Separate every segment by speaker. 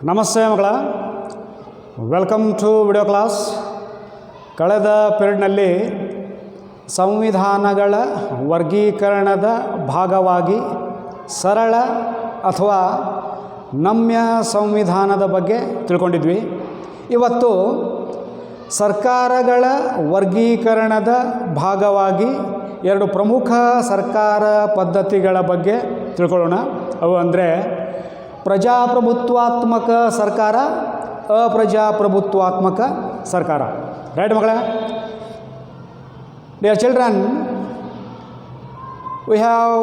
Speaker 1: ನಮಸ್ತೆ ಮಕ್ಕಳ, welcome to video class. ಕಳೆದ ಪೀರಿಯಡ್ನಲ್ಲಿ ಸಂವಿಧಾನಗಳ ವರ್ಗೀಕರಣದ ಭಾಗವಾಗಿ ಸರಳ ಅಥವಾ ನಮ್ಯ ಸಂವಿಧಾನದ ಬಗ್ಗೆ ತಿಳ್ಕೊಂಡಿದ್ವಿ. ಇವತ್ತು ಸರ್ಕಾರಗಳ ವರ್ಗೀಕರಣದ ಭಾಗವಾಗಿ ಎರಡು ಪ್ರಮುಖ ಸರ್ಕಾರ ಪದ್ಧತಿಗಳ ಬಗ್ಗೆ ತಿಳ್ಕೊಳ್ಳೋಣ. ಅವು ಅಂದರೆ ಪ್ರಜಾಪ್ರಭುತ್ವಾತ್ಮಕ ಸರ್ಕಾರ, ಅಪ್ರಜಾಪ್ರಭುತ್ವಾತ್ಮಕ ಸರ್ಕಾರ. ರೈಟ್ ಮಕ್ಕಳೇ? Dear children, we have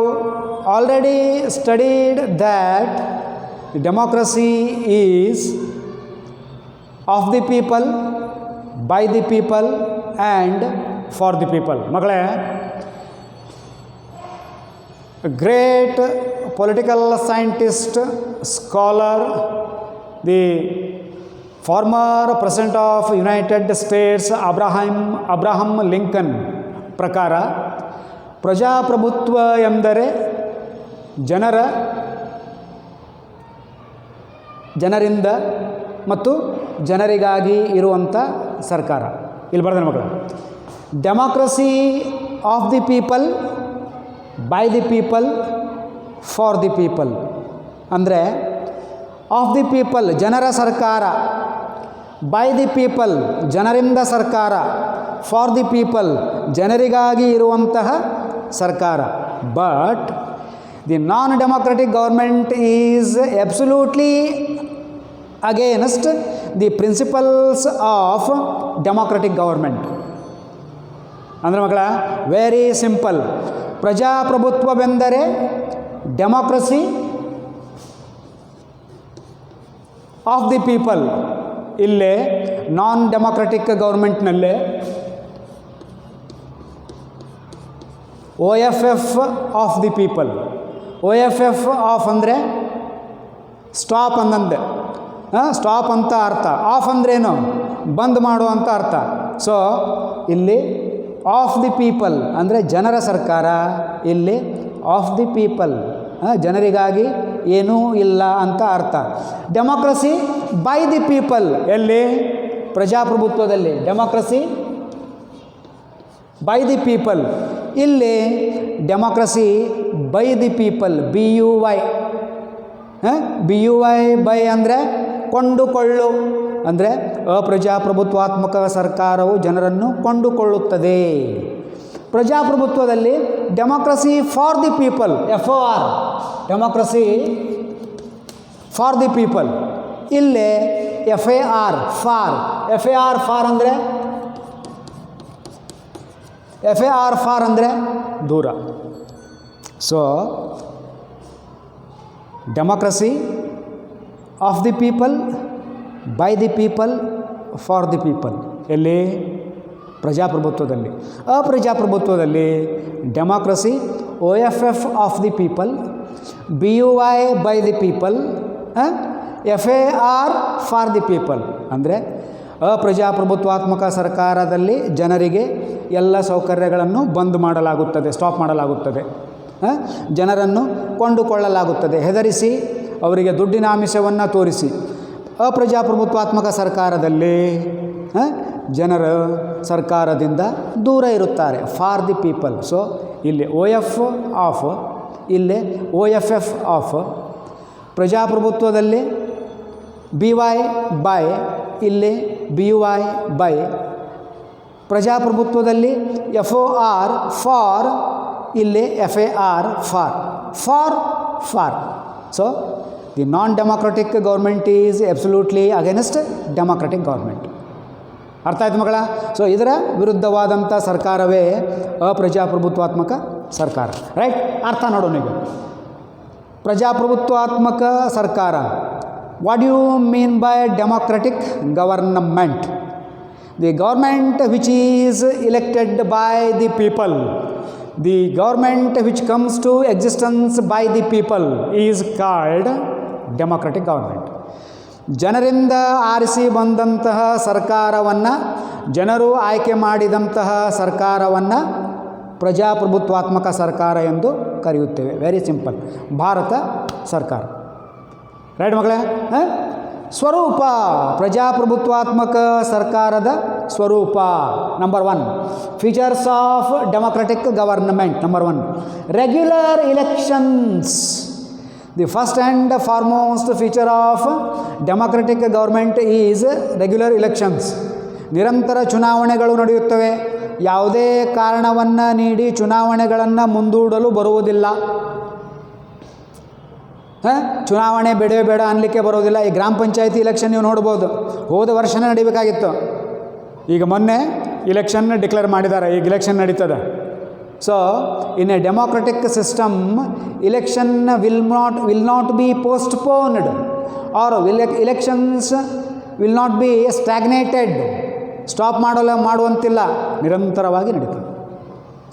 Speaker 1: already studied that democracy is of the people, by the people and for the people. ಮಕ್ಕಳೇ, a great political scientist, scholar, the former president of United States Abraham Lincoln ಪ್ರಕಾರ ಪ್ರಜಾಪ್ರಭುತ್ವ ಎಂದರೆ ಜನರಿಂದ ಮತ್ತು ಜನರಿಗಾಗಿ ಇರುವಂಥ ಸರ್ಕಾರ. ಇಲ್ಲಿ ಬರ್ತಾನೆ ಮಕ್ಕಳು. Democracy of the people, by the people, for the people. ಅಂದರೆ ಆಫ್ ದಿ ಪೀಪಲ್ ಜನರ ಸರ್ಕಾರ, ಬೈ ದಿ ಪೀಪಲ್ ಜನರಿಂದ ಸರ್ಕಾರ, ಫಾರ್ ದಿ ಪೀಪಲ್ ಜನರಿಗಾಗಿ ಇರುವಂತಹ ಸರ್ಕಾರ. But the non democratic government is absolutely against the principles of democratic government. ಅಂದರೆ ಮಕ್ಕಳ, ವೆರಿ ಸಿಂಪಲ್. ಪ್ರಜಾಪ್ರಭುತ್ವವೆಂದರೆ ಡೆಮಾಕ್ರಸಿ ಆಫ್ ದಿ ಪೀಪಲ್. ಇಲ್ಲೇ ನಾನ್ ಡೆಮಾಕ್ರೆಟಿಕ್ ಗೌರ್ಮೆಂಟ್ನಲ್ಲೇ OFF off the people. OFF off ಅಂದರೆ ಸ್ಟಾಪ್ ಅಂದಂದೆ, ಸ್ಟಾಪ್ ಅಂತ ಅರ್ಥ. ಆಫ್ ಅಂದ್ರೇನು? ಬಂದ್ ಮಾಡುವಂಥ ಅರ್ಥ. ಸೊ ಇಲ್ಲಿ ಆಫ್ ದಿ ಪೀಪಲ್ ಅಂದರೆ ಜನರ ಸರ್ಕಾರ, ಇಲ್ಲಿ ಆಫ್ ದಿ ಪೀಪಲ್ ಜನರಿಗಾಗಿ ಏನೂ ಇಲ್ಲ ಅಂತ ಅರ್ಥ. ಡೆಮಾಕ್ರಸಿ ಬೈ ದಿ ಪೀಪಲ್, ಎಲ್ಲಿ? ಪ್ರಜಾಪ್ರಭುತ್ವದಲ್ಲಿ ಡೆಮಾಕ್ರಸಿ ಬೈ ದಿ ಪೀಪಲ್. ಇಲ್ಲಿ democracy by the people, BUY. BUY buy ಅಂದರೆ ಕೊಂಡುಕೊಳ್ಳು. ಅಂದರೆ ಅಪ್ರಜಾಪ್ರಭುತ್ವಾತ್ಮಕ ಸರ್ಕಾರವು ಜನರನ್ನು ಕೊಂಡುಕೊಳ್ಳುತ್ತದೆ. ಪ್ರಜಾಪ್ರಭುತ್ವದಲ್ಲಿ democracy for the people, FOR, democracy for the people. ಇಲ್ಲೇ FAR, ಫಾರ್. FAR ಫಾರ್ ಅಂದರೆ FAR ಫಾರ್ ಅಂದರೆ ದೂರ. So democracy of the people, by the people, for the people. ಎಲ್ಲಿ? ಪ್ರಜಾಪ್ರಭುತ್ವದಲ್ಲಿ. ಅಪ್ರಜಾಪ್ರಭುತ್ವದಲ್ಲಿ democracy OFF off the people, BUY buy the people, FAR far the people. ಅಂದರೆ ಅಪ್ರಜಾಪ್ರಭುತ್ವಾತ್ಮಕ ಸರ್ಕಾರದಲ್ಲಿ ಜನರಿಗೆ ಎಲ್ಲ ಸೌಕರ್ಯಗಳನ್ನು ಬಂದ್ ಮಾಡಲಾಗುತ್ತದೆ, ಸ್ಟಾಪ್ ಮಾಡಲಾಗುತ್ತದೆ. ಜನರನ್ನು ಕೊಂಡುಕೊಳ್ಳಲಾಗುತ್ತದೆ, ಹೆದರಿಸಿ ಅವರಿಗೆ ದುಡ್ಡಿನ ಆಮಿಷವನ್ನು ತೋರಿಸಿ. ಅಪ್ರಜಾಪ್ರಭುತ್ವಾತ್ಮಕ ಸರ್ಕಾರದಲ್ಲಿ ಜನರ ಸರ್ಕಾರದಿಂದ ದೂರ ಇರುತ್ತಾರೆ, ಫಾರ್ ದಿ ಪೀಪಲ್. ಸೊ ಇಲ್ಲಿ OF ಆಫ್, ಇಲ್ಲಿ OFF ಆಫ್. ಪ್ರಜಾಪ್ರಭುತ್ವದಲ್ಲಿ BY ಬೈ, ಇಲ್ಲಿ BUY ಬೈ. ಪ್ರಜಾಪ್ರಭುತ್ವದಲ್ಲಿ FOR ಫಾರ್, ಇಲ್ಲಿ FAR for. For. So the non democratic government is absolutely against democratic government. ಅರ್ಥ ಆಯ್ತು ಮಕ್ಕಳ? ಸೊ ಇದರ ವಿರುದ್ಧವಾದಂಥ ಸರ್ಕಾರವೇ ಅಪ್ರಜಾಪ್ರಭುತ್ವಾತ್ಮಕ ಸರ್ಕಾರ. ರೈಟ್? ಅರ್ಥ ನೋಡೋಣ ಈಗ. ಪ್ರಜಾಪ್ರಭುತ್ವಾತ್ಮಕ ಸರ್ಕಾರ. What you mean by democratic government? The government which is elected by the people, the government which comes to existence by the people is called democratic government. ಜನರಿಂದ ಆರಿಸಿ ಬಂದಂತಹ ಸರ್ಕಾರವನ್ನು, ಜನರು ಆಯ್ಕೆ ಮಾಡಿದಂತಹ ಸರ್ಕಾರವನ್ನು ಪ್ರಜಾಪ್ರಭುತ್ವಾತ್ಮಕ ಸರ್ಕಾರ ಎಂದು ಕರೆಯುತ್ತೇವೆ. Very simple. ಭಾರತ ಸರ್ಕಾರ. ರೈಟ್ ಮಕ್ಕಳೇ? ಸ್ವರೂಪ, ಪ್ರಜಾಪ್ರಭುತ್ವಾತ್ಮಕ ಸರ್ಕಾರದ ಸ್ವರೂಪ. Number 1, features of democratic government. Number 1, regular elections. The first and foremost feature of democratic government is regular elections. ನಿರಂತರ ಚುನಾವಣೆಗಳು ನಡೆಯುತ್ತವೆ. ಯಾವುದೇ ಕಾರಣವನ್ನು ನೀಡಿ ಚುನಾವಣೆಗಳನ್ನು ಮುಂದೂಡಲು ಬರುವುದಿಲ್ಲ. ಚುನಾವಣೆ ಬೇಡ ಅನ್ನಲಿಕ್ಕೆ ಬರೋದಿಲ್ಲ. ಈ ಗ್ರಾಮ ಪಂಚಾಯತಿ ಇಲೆಕ್ಷನ್ ನೀವು ನೋಡ್ಬೋದು, ಹೋದ ವರ್ಷನೇ ನಡಿಬೇಕಾಗಿತ್ತು. ಈಗ ಮೊನ್ನೆ ಇಲೆಕ್ಷನ್ ಡಿಕ್ಲೇರ್ ಮಾಡಿದ್ದಾರೆ, ಈಗ ಇಲೆಕ್ಷನ್ ನಡೀತದೆ. So in a democratic system election will not be postponed or elections will not be stagnated. Stop ಮಾಡುವಂತಿಲ್ಲ, ನಿರಂತರವಾಗಿ ನಡೀತದೆ.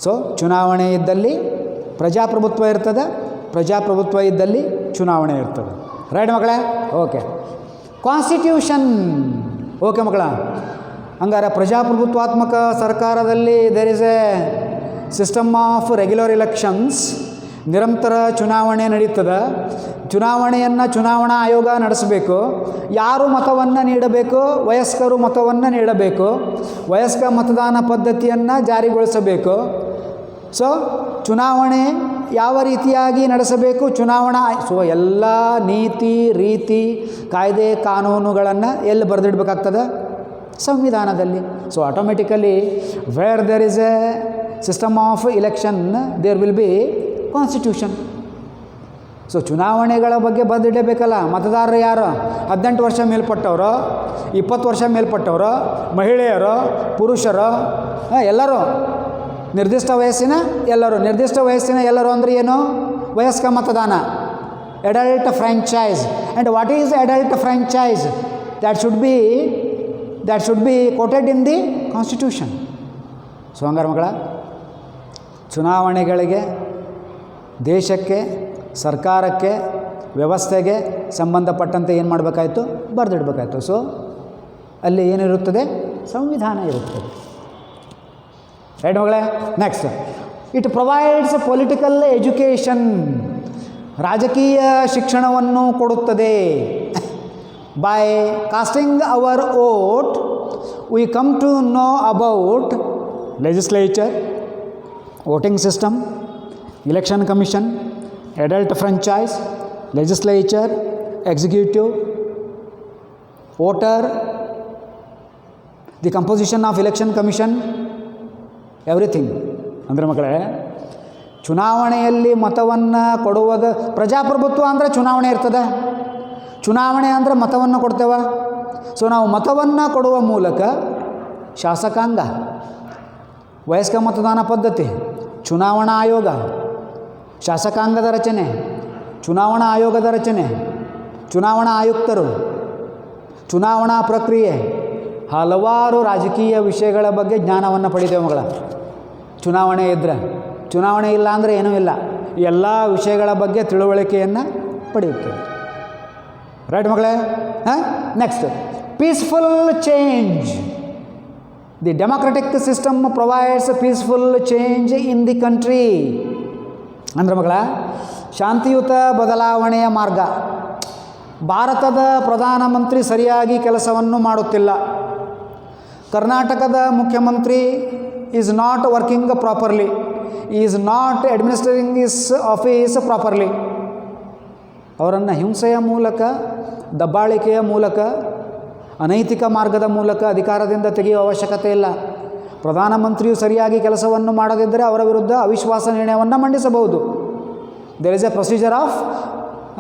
Speaker 1: ಸೊ ಚುನಾವಣೆ ಇದ್ದಲ್ಲಿ ಪ್ರಜಾಪ್ರಭುತ್ವ ಇರ್ತದೆ, ಪ್ರಜಾಪ್ರಭುತ್ವ ಇದ್ದಲ್ಲಿ ಚುನಾವಣೆ ಇರ್ತದೆ. ರೈಟ್ ಮಕ್ಕಳೇ? ಓಕೆ. ಕಾನ್ಸ್ಟಿಟ್ಯೂಷನ್. ಓಕೆ ಮಕ್ಕಳ, ಹಂಗಾರೆ ಪ್ರಜಾಪ್ರಭುತ್ವಾತ್ಮಕ ಸರ್ಕಾರದಲ್ಲಿ there is a system of regular elections. ನಿರಂತರ ಚುನಾವಣೆ ನಡೀತದೆ. ಚುನಾವಣೆಯನ್ನು ಚುನಾವಣಾ ಆಯೋಗ ನಡೆಸಬೇಕು. ಯಾರು ಮತವನ್ನು ನೀಡಬೇಕು? ವಯಸ್ಕರು ಮತವನ್ನು ನೀಡಬೇಕು. ವಯಸ್ಕ ಮತದಾನ ಪದ್ಧತಿಯನ್ನು ಜಾರಿಗೊಳಿಸಬೇಕು. ಸೊ ಚುನಾವಣೆ ಯಾವ ರೀತಿಯಾಗಿ ನಡೆಸಬೇಕು? ಸೊ ಎಲ್ಲ ನೀತಿ ರೀತಿ ಕಾಯ್ದೆ ಕಾನೂನುಗಳನ್ನು ಎಲ್ಲಿ ಬರೆದಿಡಬೇಕಾಗ್ತದೆ? ಸಂವಿಧಾನದಲ್ಲಿ. So automatically where there is a system of election there will be constitution. So ಚುನಾವಣೆಗಳ ಬಗ್ಗೆ ಬರೆದಿಡಬೇಕಲ್ಲ. ಮತದಾರರು ಯಾರು? 18 ವರ್ಷ ಮೇಲ್ಪಟ್ಟವರು, 20 ವರ್ಷ ಮೇಲ್ಪಟ್ಟವರು, ಮಹಿಳೆಯರು, ಪುರುಷರು, ಎಲ್ಲರೂ ನಿರ್ದಿಷ್ಟ ವಯಸ್ಸಿನ ಎಲ್ಲರೂ ಅಂದರೆ ಏನು? ವಯಸ್ಕ ಮತದಾನ, adult franchise. And what is adult franchise? That should be quoted in the constitution. So ಹಂಗಾರೆ ಮಕ್ಕಳ, ಚುನಾವಣೆಗಳಿಗೆ, ದೇಶಕ್ಕೆ, ಸರ್ಕಾರಕ್ಕೆ, ವ್ಯವಸ್ಥೆಗೆ ಸಂಬಂಧಪಟ್ಟಂತೆ ಏನು ಮಾಡಬೇಕಾಯ್ತು? ಬರೆದಿಡಬೇಕಾಯ್ತು. ಸೊ ಅಲ್ಲಿ ಏನಿರುತ್ತದೆ? ಸಂವಿಧಾನ ಇರುತ್ತದೆ. ರೈಟ್ ಮಗಳೇ? Next, it provides political education. ರಾಜಕೀಯ ಶಿಕ್ಷಣವನ್ನು ಕೊಡುತ್ತದೆ. By casting our vote we come to know about legislature, voting system, election commission, adult franchise, legislature, executive, voter, the composition of election commission, everything. ಅಂದರೆ ಮಕ್ಕಳೇ, ಚುನಾವಣೆಯಲ್ಲಿ ಮತವನ್ನು ಕೊಡುವುದು ಪ್ರಜಾಪ್ರಭುತ್ವ ಅಂದರೆ ಚುನಾವಣೆ ಇರ್ತದೆ. ಚುನಾವಣೆ ಅಂದರೆ ಮತವನ್ನು ಕೊಡ್ತೇವೆ. ಸೊ ನಾವು ಮತವನ್ನು ಕೊಡುವ ಮೂಲಕ ಶಾಸಕಾಂಗ, ವಯಸ್ಕ ಮತದಾನ ಪದ್ಧತಿ, ಚುನಾವಣಾ ಆಯೋಗ, ಶಾಸಕಾಂಗದ ರಚನೆ, ಚುನಾವಣಾ ಆಯೋಗದ ರಚನೆ, ಚುನಾವಣಾ ಆಯುಕ್ತರು, ಚುನಾವಣಾ ಪ್ರಕ್ರಿಯೆ, ಹಲವಾರು ರಾಜಕೀಯ ವಿಷಯಗಳ ಬಗ್ಗೆ ಜ್ಞಾನವನ್ನು ಪಡಿತೇವೆ ಮಗಳ. ಚುನಾವಣೆ ಇದ್ದರೆ, ಚುನಾವಣೆ ಇಲ್ಲ ಅಂದರೆ ಏನೂ ಇಲ್ಲ. ಎಲ್ಲ ವಿಷಯಗಳ ಬಗ್ಗೆ ತಿಳುವಳಿಕೆಯನ್ನು ಪಡೆಯುತ್ತೇವೆ. ರೈಟ್ ಮಗಳೇ? Next, peaceful change. The democratic system provides peaceful change in the country. ಅಂದರೆ ಮಗಳ, ಶಾಂತಿಯುತ ಬದಲಾವಣೆಯ ಮಾರ್ಗ. ಭಾರತದ ಪ್ರಧಾನಮಂತ್ರಿ ಸರಿಯಾಗಿ ಕೆಲಸವನ್ನು ಮಾಡುತ್ತಿಲ್ಲ. ಕರ್ನಾಟಕದ ಮುಖ್ಯಮಂತ್ರಿ is not working properly, is not administrating his office properly. ಅವರನ್ನು ಹಿಂಸೆಯ ಮೂಲಕ, ದಬ್ಬಾಳಿಕೆಯ ಮೂಲಕ, ಅನೈತಿಕ ಮಾರ್ಗದ ಮೂಲಕ ಅಧಿಕಾರದಿಂದ ತೆಗೆಯುವ ಅವಶ್ಯಕತೆ ಇಲ್ಲ. ಪ್ರಧಾನಮಂತ್ರಿಯು ಸರಿಯಾಗಿ ಕೆಲಸವನ್ನು ಮಾಡದಿದ್ದರೆ ಅವರ ವಿರುದ್ಧ ಅವಿಶ್ವಾಸ ನಿರ್ಣಯವನ್ನು ಮಂಡಿಸಬಹುದು. There is a procedure of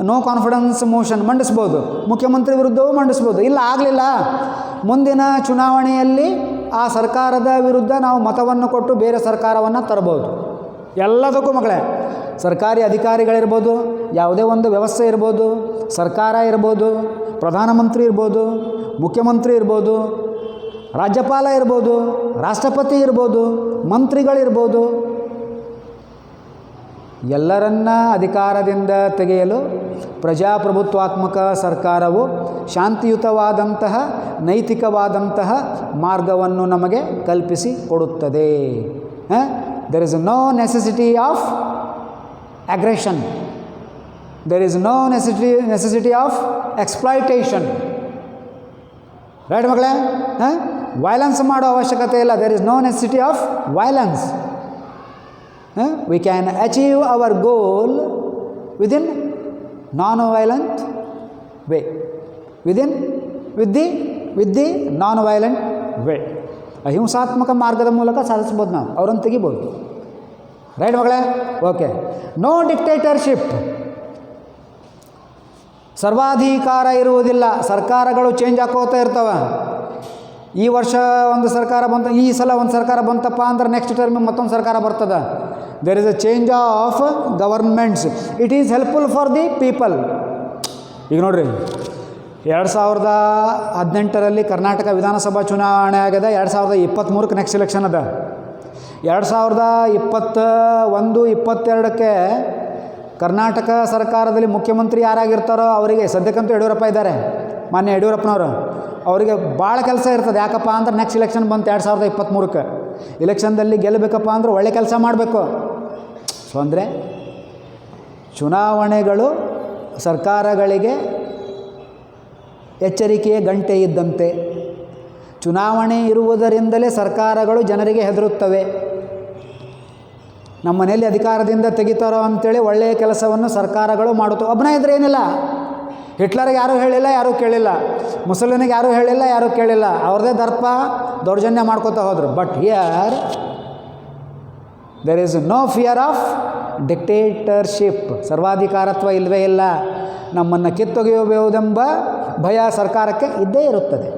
Speaker 1: no confidence motion ಮಂಡಿಸ್ಬೋದು. ಮುಖ್ಯಮಂತ್ರಿ ವಿರುದ್ಧವೂ ಮಂಡಿಸ್ಬೋದು. ಇಲ್ಲ ಆಗಲಿಲ್ಲ, ಮುಂದಿನ ಚುನಾವಣೆಯಲ್ಲಿ ಆ ಸರ್ಕಾರದ ವಿರುದ್ಧ ನಾವು ಮತವನ್ನು ಕೊಟ್ಟು ಬೇರೆ ಸರ್ಕಾರವನ್ನು ತರಬಹುದು. ಎಲ್ಲದಕ್ಕೂ ಮಕ್ಕಳೇ, ಸರ್ಕಾರಿ ಅಧಿಕಾರಿಗಳಿರ್ಬೋದು, ಯಾವುದೇ ಒಂದು ವ್ಯವಸ್ಥೆ ಇರ್ಬೋದು, ಸರ್ಕಾರ ಇರ್ಬೋದು, ಪ್ರಧಾನಮಂತ್ರಿ ಇರ್ಬೋದು, ಮುಖ್ಯಮಂತ್ರಿ ಇರ್ಬೋದು, ರಾಜ್ಯಪಾಲ ಇರ್ಬೋದು, ರಾಷ್ಟ್ರಪತಿ ಇರ್ಬೋದು, ಮಂತ್ರಿಗಳಿರ್ಬೋದು, ಎಲ್ಲರನ್ನ ಅಧಿಕಾರದಿಂದ ತೆಗೆಯಲು ಪ್ರಜಾಪ್ರಭುತ್ವಾತ್ಮಕ ಸರ್ಕಾರವು ಶಾಂತಿಯುತವಾದಂತಹ, ನೈತಿಕವಾದಂತಹ ಮಾರ್ಗವನ್ನು ನಮಗೆ ಕಲ್ಪಿಸಿ ಕೊಡುತ್ತದೆ. There is no necessity of aggression, there is no necessity of exploitation. Right ಮಗಳೇ? ವೈಲೆನ್ಸ್ ಮಾಡೋ ಅವಶ್ಯಕತೆ ಇಲ್ಲ. There is no necessity of violence. We can achieve our goal within non violent way, with the non violent way. ಅಹಿಂಸಾತ್ಮಕ ಮಾರ್ಗದ ಮೂಲಕ ಸಾಧಿಸ್ಬೋದು, ನಾವು ಅವ್ರನ್ನು ತೆಗಿಬೋದು. ರೈಟ್ ಮಗಳೇ? ಓಕೆ. ನೋ ಡಿಕ್ಟೇಟರ್ಶಿಪ್, ಸರ್ವಾಧಿಕಾರ ಇರುವುದಿಲ್ಲ. ಸರ್ಕಾರಗಳು ಚೇಂಜ್ ಆಕೋತಾ ಇರ್ತವೆ. ಈ ವರ್ಷ ಒಂದು ಸರ್ಕಾರ ಬಂತು, ಈ ಸಲ ಒಂದು ಸರ್ಕಾರ ಬಂತಪ್ಪ ಅಂದ್ರೆ ನೆಕ್ಸ್ಟ್ ಟರ್ಮ್ ಮತ್ತೊಂದು ಸರ್ಕಾರ ಬರ್ತದೆ. There is a change of governments. It is helpful for the people. ಈಗ ನೋಡಿರಿ, 2018ರಲ್ಲಿ ಕರ್ನಾಟಕ ವಿಧಾನಸಭಾ ಚುನಾವಣೆ ಆಗಿದೆ. 2023ಕ್ಕೆ ನೆಕ್ಸ್ಟ್ ಎಲೆಕ್ಷನ್ ಅದ. 2021, 22ಕ್ಕೆ ಕರ್ನಾಟಕ ಸರ್ಕಾರದಲ್ಲಿ ಮುಖ್ಯಮಂತ್ರಿ ಯಾರಾಗಿರ್ತಾರೋ ಅವರಿಗೆ, ಸದ್ಯಕ್ಕಂತೂ ಯಡಿಯೂರಪ್ಪ ಇದ್ದಾರೆ, ಮಾನ್ಯ ಯಡಿಯೂರಪ್ಪನವರು, ಅವರಿಗೆ ಭಾಳ ಕೆಲಸ ಇರ್ತದೆ. ಯಾಕಪ್ಪ ಅಂದ್ರೆ ನೆಕ್ಸ್ಟ್ ಎಲೆಕ್ಷನ್ ಬಂತು 2023ಕ್ಕೆ. ಎಲೆಕ್ಷನ್ದಲ್ಲಿ ಗೆಲ್ಲಬೇಕಪ್ಪ ಅಂದ್ರೆ ಒಳ್ಳೆ ಕೆಲಸ ಮಾಡಬೇಕು. ಸೊ ಅಂದರೆ ಚುನಾವಣೆಗಳು ಸರ್ಕಾರಗಳಿಗೆ ಎಚ್ಚರಿಕೆಯ ಗಂಟೆ ಇದ್ದಂತೆ. ಚುನಾವಣೆ ಇರುವುದರಿಂದಲೇ ಸರ್ಕಾರಗಳು ಜನರಿಗೆ ಹೆದರುತ್ತವೆ. ನಮ್ಮ ಮನೆಯಲ್ಲಿ ಅಧಿಕಾರದಿಂದ ತೆಗಿತಾರೋ ಅಂಥೇಳಿ ಒಳ್ಳೆಯ ಕೆಲಸವನ್ನು ಸರ್ಕಾರಗಳು ಮಾಡುತ್ತವೆ. ಒಬ್ಬನೇ ಇದ್ರೆ ಏನಿಲ್ಲ. ಹಿಟ್ಲರ್ಗೆ ಯಾರೂ ಹೇಳಿಲ್ಲ, ಯಾರೂ ಕೇಳಿಲ್ಲ. ಮುಸಲಿನಿಗೆ ಯಾರೂ ಹೇಳಿಲ್ಲ, ಯಾರೂ ಕೇಳಿಲ್ಲ. ಅವ್ರದ್ದೇ ದರ್ಪ ದೌರ್ಜನ್ಯ ಮಾಡ್ಕೋತಾ ಹೋದರು. But here there is no fear of dictatorship. ಸರ್ವಾಧಿಕಾರತ್ವ ಇಲ್ಲವೇ ಇಲ್ಲ. ನಮ್ಮನ್ನು ಕಿತ್ತೊಗೆಯಬಹುದೆಂಬ ಭಯ ಸರ್ಕಾರಕ್ಕೆ ಇದ್ದೇ ಇರುತ್ತದೆ.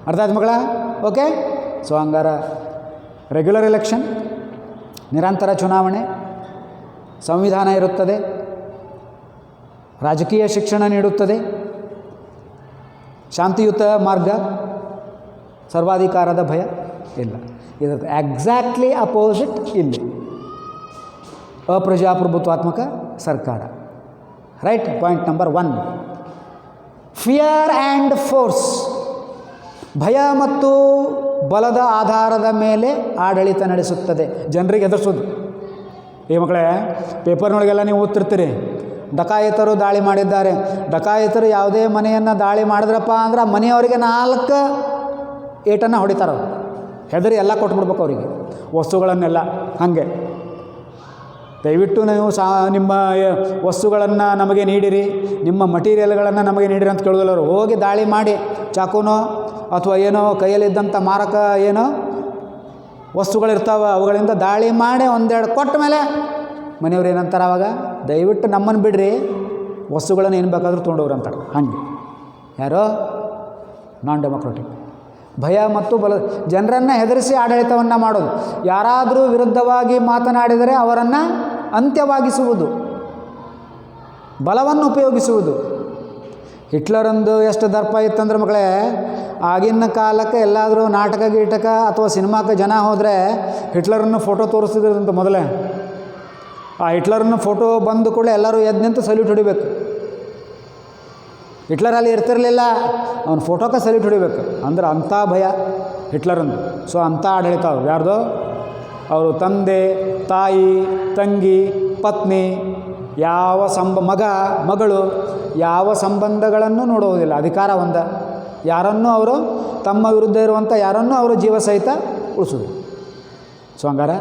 Speaker 1: ಅರ್ಥ ಆಯ್ತು ಮಗಳ? ಓಕೆ. ಸೊ ಹಂಗಾರ ರೆಗ್ಯುಲರ್ ಎಲೆಕ್ಷನ್, ನಿರಂತರ ಚುನಾವಣೆ, ಸಂವಿಧಾನ ಇರುತ್ತದೆ, ರಾಜಕೀಯ ಶಿಕ್ಷಣ ನೀಡುತ್ತದೆ, ಶಾಂತಿಯುತ ಮಾರ್ಗ, ಸರ್ವಾಧಿಕಾರದ ಭಯ ಇಲ್ಲ. ಇದರ ಎಕ್ಸಾಕ್ಟ್ಲಿ ಅಪೋಸಿಟ್ ಇಲ್ಲಿ ಅಪ್ರಜಾಪ್ರಭುತ್ವಾತ್ಮಕ ಸರ್ಕಾರ. Right? Point number 1, fear and force. ಭಯ ಮತ್ತು ಬಲದ ಆಧಾರದ ಮೇಲೆ ಆಡಳಿತ ನಡೆಸುತ್ತದೆ. ಜನರಿಗೆ ಹೆದರಿಸೋದು. ಈ ಮಕ್ಕಳೇ, ಪೇಪರ್ನೊಳಗೆಲ್ಲ ನೀವು ಓದ್ತಿರ್ತೀರಿ, ಡಕಾಯಿತರು ದಾಳಿ ಮಾಡಿದ್ದಾರೆ. ಡಕಾಯಿತರು ಯಾವುದೇ ಮನೆಯನ್ನು ದಾಳಿ ಮಾಡಿದ್ರಪ್ಪ ಅಂದ್ರೆ ಆ ಮನೆಯವರಿಗೆ 4 ಏಟನ್ನು ಹೊಡಿತಾರೆ. ಹೆದರಿ ಎಲ್ಲ ಕೊಟ್ಬಿಡ್ಬೇಕು ಅವರಿಗೆ, ವಸ್ತುಗಳನ್ನೆಲ್ಲ. ಹಾಗೆ ದಯವಿಟ್ಟು ನೀವು ನಿಮ್ಮ ವಸ್ತುಗಳನ್ನು ನಮಗೆ ನೀಡಿರಿ, ನಿಮ್ಮ ಮಟೀರಿಯಲ್ಗಳನ್ನು ನಮಗೆ ನೀಡಿರಿ ಅಂತ ಕೇಳೋದಿಲ್ಲ ಅವರು. ಹೋಗಿ ದಾಳಿ ಮಾಡಿ ಚಾಕುನೋ ಅಥವಾ ಏನೋ ಕೈಯಲ್ಲಿದ್ದಂಥ ಮಾರಕ ಏನೋ ವಸ್ತುಗಳಿರ್ತಾವೆ, ಅವುಗಳಿಂದ ದಾಳಿ ಮಾಡಿ ಒಂದೆರಡು ಕೊಟ್ಟ ಮೇಲೆ ಮನೆಯವ್ರು ಏನಂತಾರೆ ಆವಾಗ, ದಯವಿಟ್ಟು ನಮ್ಮನ್ನು ಬಿಡ್ರಿ, ವಸ್ತುಗಳನ್ನು ಏನು ಬೇಕಾದರೂ ತೊಗೊಂಡವ್ರು ಅಂತಾರೆ. ಹಾಗೆ ಯಾರೋ ನಾನ್ ಡೆಮೊಕ್ರಾಟಿಕ್. ಭಯ ಮತ್ತು ಬಲ, ಜನರನ್ನು ಹೆದರಿಸಿ ಆಡಳಿತವನ್ನು ಮಾಡೋದು. ಯಾರಾದರೂ ವಿರುದ್ಧವಾಗಿ ಮಾತನಾಡಿದರೆ ಅವರನ್ನು ಅಂತ್ಯವಾಗಿಸುವುದು, ಬಲವನ್ನು ಉಪಯೋಗಿಸುವುದು. ಹಿಟ್ಲರಂದು ಎಷ್ಟು ದರ್ಪ ಇತ್ತಂದ್ರೆ ಮಕ್ಕಳೇ, ಆಗಿನ ಕಾಲಕ್ಕೆ ಎಲ್ಲಾದರೂ ನಾಟಕ ಗೀಟಕ ಅಥವಾ ಸಿನಿಮಾಕ್ಕೆ ಜನ ಹೋದರೆ ಹಿಟ್ಲರನ್ನು ಫೋಟೋ ತೋರಿಸ್ತಿದ್ರಂತ ಮೊದಲೇ. ಆ ಹಿಟ್ಲರನ್ನು ಫೋಟೋ ಬಂದು ಕೂಡ ಎಲ್ಲರೂ ಎದ್ದು ನಿಂತು ಸಲ್ಯೂಟ್ ಹೊಡಿಬೇಕು. ಹಿಟ್ಲರಲ್ಲಿ ಇರ್ತಿರಲಿಲ್ಲ, ಅವನ ಫೋಟೋಕ್ಕೆ ಸಲ್ಯೂಟ್ ಹೊಡಿಬೇಕು. ಅಂದ್ರೆ ಅಂಥ ಭಯ ಹಿಟ್ಲರಂದು. ಸೊ ಅಂಥ ಆಡಳಿತ ಅವ್ರು. ಯಾರ್ದು? ಅವರು ತಂದೆ, ತಾಯಿ, ತಂಗಿ, ಪತ್ನಿ, ಯಾವ ಮಗಳು ಯಾವ ಸಂಬಂಧಗಳನ್ನು ನೋಡುವುದಿಲ್ಲ. ಅಧಿಕಾರ ಒಂದ. ಯಾರನ್ನೂ ಅವರು ತಮ್ಮ ವಿರುದ್ಧ ಇರುವಂಥ ಯಾರನ್ನೂ ಅವರು ಜೀವ ಸಹಿತ ಉಳಿಸೋದು. ಸೊ ಹಂಗಾರೆ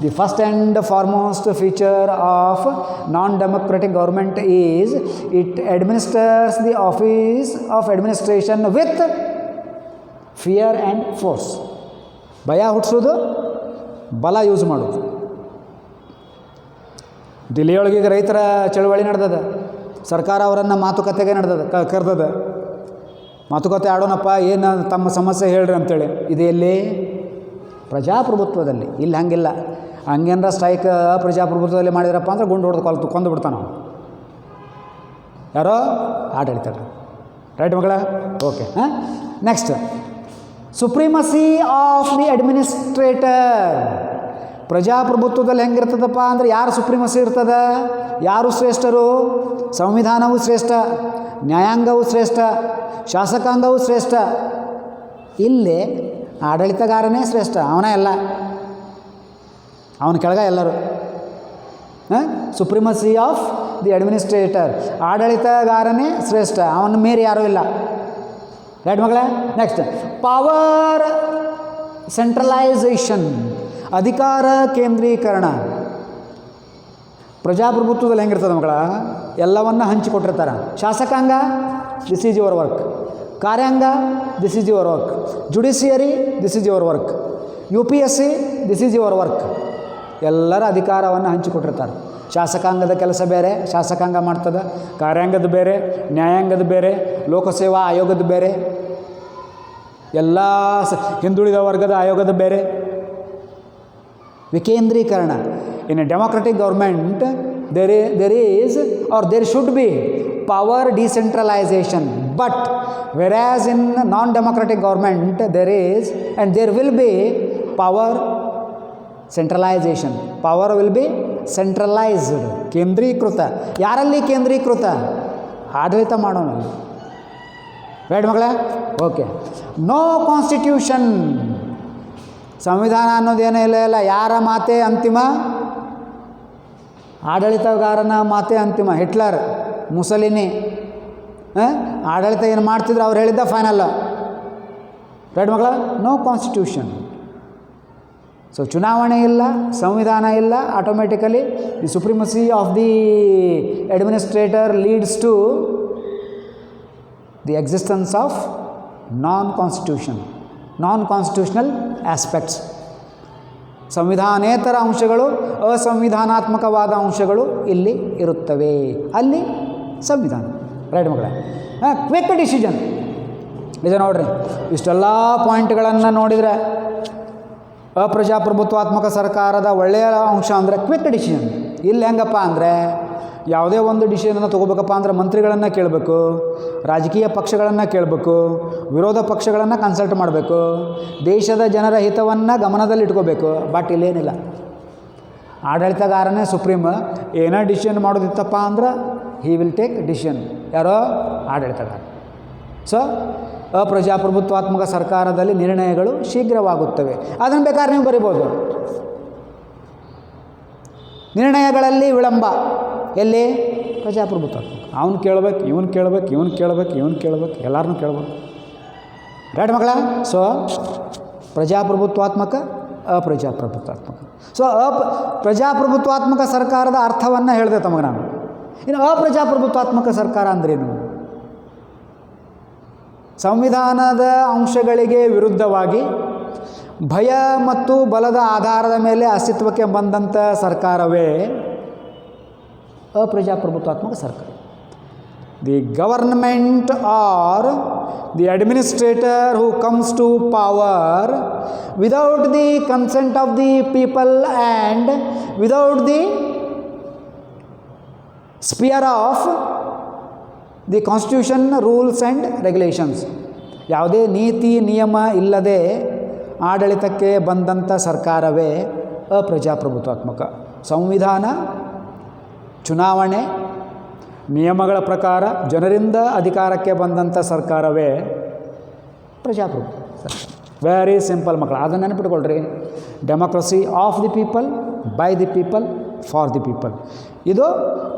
Speaker 1: the first and foremost feature of non democratic government is it administers the office of administration with fear and force. ಭಯ ಹುಟ್ಟಿಸೋದು, ಬಲ ಯೂಸ್ ಮಾಡೋದು. ದಿಲ್ಲಿಯೊಳಗೆ ಈಗ ರೈತರ ಚಳವಳಿ ನಡೆದದ. ಸರ್ಕಾರ ಅವರನ್ನು ಮಾತುಕತೆಗೆ ಕರೆದದ. ಮಾತುಕತೆ ಆಡೋಣಪ್ಪ, ಏನು ತಮ್ಮ ಸಮಸ್ಯೆ ಹೇಳ್ರಿ ಅಂತೇಳಿ. ಇದು ಎಲ್ಲಿ? ಪ್ರಜಾಪ್ರಭುತ್ವದಲ್ಲಿ. ಇಲ್ಲಿ ಹಂಗಿಲ್ಲ. ಹಂಗೇನಾರ ಸ್ಟ್ರೈಕ್ ಪ್ರಜಾಪ್ರಭುತ್ವದಲ್ಲಿ ಮಾಡಿದ್ರಪ್ಪ ಅಂದ್ರೆ ಗುಂಡು ಹೊಡೆದು ಕೊಂದು ಬಿಡ್ತಾನೆ ನಾವು. ಯಾರೋ ಆಡಳಿತ. ರೈಟ್ ಮಗಳ? Okay. Next, supremacy of the administrator. ಪ್ರಜಾಪ್ರಭುತ್ವದಲ್ಲಿ ಹೆಂಗಿರ್ತದಪ್ಪ ಅಂದ್ರೆ ಯಾರು ಸುಪ್ರೀಮಸಿ ಇರ್ತದೆ? ಯಾರು ಶ್ರೇಷ್ಠರು? ಸಂವಿಧಾನವೂ ಶ್ರೇಷ್ಠ, ನ್ಯಾಯಾಂಗವೂ ಶ್ರೇಷ್ಠ, ಶಾಸಕಾಂಗವೂ ಶ್ರೇಷ್ಠ. ಇಲ್ಲಿ ಆಡಳಿತಗಾರನೇ ಶ್ರೇಷ್ಠ. ಅವನೇ ಎಲ್ಲ, ಅವನ ಕೆಳಗ ಎಲ್ಲರೂ. ಸುಪ್ರೀಮಸಿ ಆಫ್ ದಿ ಅಡ್ಮಿನಿಸ್ಟ್ರೇಟರ್. ಆಡಳಿತಗಾರನೇ ಶ್ರೇಷ್ಠ, ಅವನ ಮೇರೆ ಯಾರೂ ಇಲ್ಲ. ರೈಟ್ ಮಗಳೇ. ನೆಕ್ಸ್ಟ್ ಪವರ್ ಸೆಂಟ್ರಲೈಸೇಷನ್, ಅಧಿಕಾರ ಕೇಂದ್ರೀಕರಣ. ಪ್ರಜಾಪ್ರಭುತ್ವದಲ್ಲಿ ಹೆಂಗಿರ್ತದೆ ಮಗಳ, ಎಲ್ಲವನ್ನ ಹಂಚಿಕೊಟ್ಟಿರ್ತಾರೆ. ಶಾಸಕಾಂಗ ದಿಸ್ ಈಸ್ ಯುವರ್ ವರ್ಕ್, ಕಾರ್ಯಾಂಗ this is your work, judiciary this is your work, UPSC this is your work. ಎಲ್ಲರ ಅಧಿಕಾರವನ್ನು ಹಂಚಿಕೊಟ್ಟಿರ್ತಾರೆ. ಶಾಸಕಾಂಗದ ಕೆಲಸ ಬೇರೆ, ಶಾಸಕಾಂಗ ಮಾಡ್ತದೆ. ಕಾರ್ಯಾಂಗದ ಬೇರೆ, ನ್ಯಾಯಾಂಗದ ಬೇರೆ, ಲೋಕಸೇವಾ ಆಯೋಗದ ಬೇರೆ, ಎಲ್ಲ ಹಿಂದುಳಿದ ವರ್ಗದ ಆಯೋಗದ ಬೇರೆ. ವಿಕೇಂದ್ರೀಕರಣ. In a democratic government there is or there should be power decentralization, but whereas in non-democratic government there is and there will be power centralization. Power will be centralized, ಕೇಂದ್ರೀಕೃತ. ಯಾರಲ್ಲಿ ಕೇಂದ್ರೀಕೃತ? ಆಡಳಿತ ಮಾಡೋನಲ್ಲಿ. ರೈಟ್ ಮಗಳೇ. ಓಕೆ. ನೋ ಕಾನ್ಸ್ಟಿಟ್ಯೂಷನ್, ಸಂವಿಧಾನ ಅನ್ನೋದೇನೇ ಇಲ್ಲ. ಯಾರ ಮಾತೇ ಅಂತಿಮ? ಆಡಳಿತಗಾರನ ಮಾತೇ ಅಂತಿಮ. ಹಿಟ್ಲರ್, ಮುಸಲಿನಿ ಆಡಳಿತ ಏನು ಮಾಡ್ತಿದ್ರು ಅವ್ರು ಹೇಳಿದ್ದ ಫೈನಲ್. ರೈಟ್ ಮಗಳ. No constitution. ಸೊ ಚುನಾವಣೆ ಇಲ್ಲ, ಸಂವಿಧಾನ ಇಲ್ಲ, automatically the supremacy of the administrator leads to the existence of non constitutional aspects. ಸಂವಿಧಾನೇತರ ಅಂಶಗಳು, ಅಸಂವಿಧಾನಾತ್ಮಕವಾದ ಅಂಶಗಳು ಇಲ್ಲಿ ಇರುತ್ತವೆ. ಅಲ್ಲಿ ಸಂವಿಧಾನ. ರೈಟ್ ಮಕ್ಕಳೇ. ಕ್ವಿಕ್ ಡಿಸಿಷನ್ ಇದೆ ನೋಡ್ರಿ. ಇಷ್ಟೆಲ್ಲ ಪಾಯಿಂಟ್ಗಳನ್ನು ನೋಡಿದರೆ ಅಪ್ರಜಾಪ್ರಭುತ್ವಾತ್ಮಕ ಸರ್ಕಾರದ ಒಳ್ಳೆಯ ಅಂಶ ಅಂದರೆ ಕ್ವಿಕ್ ಡಿಸಿಷನ್. ಇಲ್ಲಿ ಹೆಂಗಪ್ಪ ಅಂದರೆ ಯಾವುದೇ ಒಂದು ಡಿಸಿಷನನ್ನು ತೊಗೋಬೇಕಪ್ಪ ಅಂದರೆ ಮಂತ್ರಿಗಳನ್ನು ಕೇಳಬೇಕು, ರಾಜಕೀಯ ಪಕ್ಷಗಳನ್ನು ಕೇಳಬೇಕು, ವಿರೋಧ ಪಕ್ಷಗಳನ್ನು ಕನ್ಸಲ್ಟ್ ಮಾಡಬೇಕು, ದೇಶದ ಜನರ ಹಿತವನ್ನು ಗಮನದಲ್ಲಿಟ್ಕೋಬೇಕು. ಬಟ್ ಇಲ್ಲೇನಿಲ್ಲ. ಆಡಳಿತಗಾರನೇ ಸುಪ್ರೀಮ್. ಏನೋ ಡಿಸಿಷನ್ ಮಾಡೋದಿತ್ತಪ್ಪ ಅಂದ್ರೆ ಹಿ ವಿಲ್ ಟೇಕ್ ಡಿಸಿಷನ್. ಯಾರೋ? ಆಡಳಿತಗಾರ. ಸೊ ಅಪ್ರಜಾಪ್ರಭುತ್ವಾತ್ಮಕ ಸರ್ಕಾರದಲ್ಲಿ ನಿರ್ಣಯಗಳು ಶೀಘ್ರವಾಗುತ್ತವೆ. ಅದನ್ನು ಬೇಕಾದ್ರೆ ನೀವು ಬರಿಬೋದು. ನಿರ್ಣಯಗಳಲ್ಲಿ ವಿಳಂಬ. ಎಲ್ಲಿ? ಪ್ರಜಾಪ್ರಭುತ್ವಾತ್ಮಕ. ಅವನು ಕೇಳಬೇಕು, ಇವನು ಕೇಳಬೇಕು, ಇವನು ಕೇಳಬೇಕು, ಇವನು ಕೇಳಬೇಕು, ಎಲ್ಲರನ್ನೂ ಕೇಳಬೇಕು. ರೈಟ್ ಮಕ್ಕಳ. ಸೊ ಪ್ರಜಾಪ್ರಭುತ್ವಾತ್ಮಕ, ಅಪ್ರಜಾಪ್ರಭುತ್ವಾತ್ಮಕ. ಸೊ ಪ್ರಜಾಪ್ರಭುತ್ವಾತ್ಮಕ ಸರ್ಕಾರದ ಅರ್ಥವನ್ನು ಹೇಳಿದೆ ತಮಗೆ ನಾನು. ಇನ್ನು ಅಪ್ರಜಾಪ್ರಭುತ್ವಾತ್ಮಕ ಸರ್ಕಾರ ಅಂದ್ರೇನು? ಸಂವಿಧಾನದ ಅಂಶಗಳಿಗೆ ವಿರುದ್ಧವಾಗಿ ಭಯ ಮತ್ತು ಬಲದ ಆಧಾರದ ಮೇಲೆ ಅಸ್ತಿತ್ವಕ್ಕೆ ಬಂದಂಥ ಸರ್ಕಾರವೇ ಅಪ್ರಜಾಪ್ರಭುತ್ವಾತ್ಮಕ ಸರ್ಕಾರ. The government are the administrator who comes to power without the consent of the people and without the sphere of the constitution rules and regulations. ಯಾವುದೇ ನೀತಿ ನಿಯಮ ಇಲ್ಲದೆ ಆಡಳಿತಕ್ಕೆ ಬಂದಂಥ ಸರ್ಕಾರವೇ ಅಪ್ರಜಾಪ್ರಭುತ್ವಾತ್ಮಕ. ಸಂವಿಧಾನ, ಚುನಾವಣೆ, ನಿಯಮಗಳ ಪ್ರಕಾರ ಜನರಿಂದ ಅಧಿಕಾರಕ್ಕೆ ಬಂದಂಥ ಸರ್ಕಾರವೇ ಪ್ರಜಾಪ್ರಭುತ್ವ ಸರ್ಕಾರ. ವೆರಿ ಸಿಂಪಲ್ ಮಕ್ಕಳು. ಅದನ್ನು ನೆನಪಿಟ್ಕೊಳ್ರಿ. Democracy of the people, by the people, for the people. ಇದು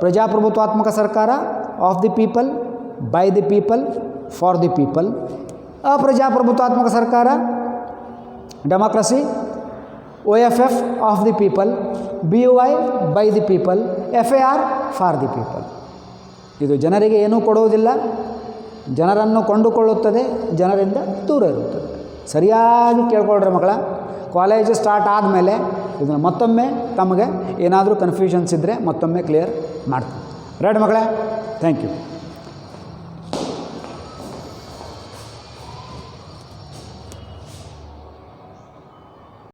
Speaker 1: ಪ್ರಜಾಪ್ರಭುತ್ವಾತ್ಮಕ ಸರ್ಕಾರ. Of the people, by the people, for the people. ಅಪ್ರಜಾಪ್ರಭುತ್ವಾತ್ಮಕ ಸರ್ಕಾರ democracy, OFF off the people, BOI buy the people, FAR far the people. ಇದು ಜನರಿಗೆ ಏನೂ ಕೊಡುವುದಿಲ್ಲ, ಜನರನ್ನು ಕೊಂಡುಕೊಳ್ಳುತ್ತದೆ, ಜನರಿಂದ ದೂರ ಇರುತ್ತದೆ. ಸರಿಯಾಗಿ ಕೇಳ್ಕೊಳ್ರಿ ಮಕ್ಕಳ. ಕಾಲೇಜು ಸ್ಟಾರ್ಟ್ ಆದಮೇಲೆ ಇದನ್ನು ಮತ್ತೊಮ್ಮೆ ತಮಗೆ ಏನಾದರೂ ಕನ್ಫ್ಯೂಷನ್ಸ್ ಇದ್ದರೆ ಮತ್ತೊಮ್ಮೆ ಕ್ಲಿಯರ್ ಮಾಡ್ತೀನಿ. ರೈಟ್ ಮಕ್ಕಳೇ. Thank you.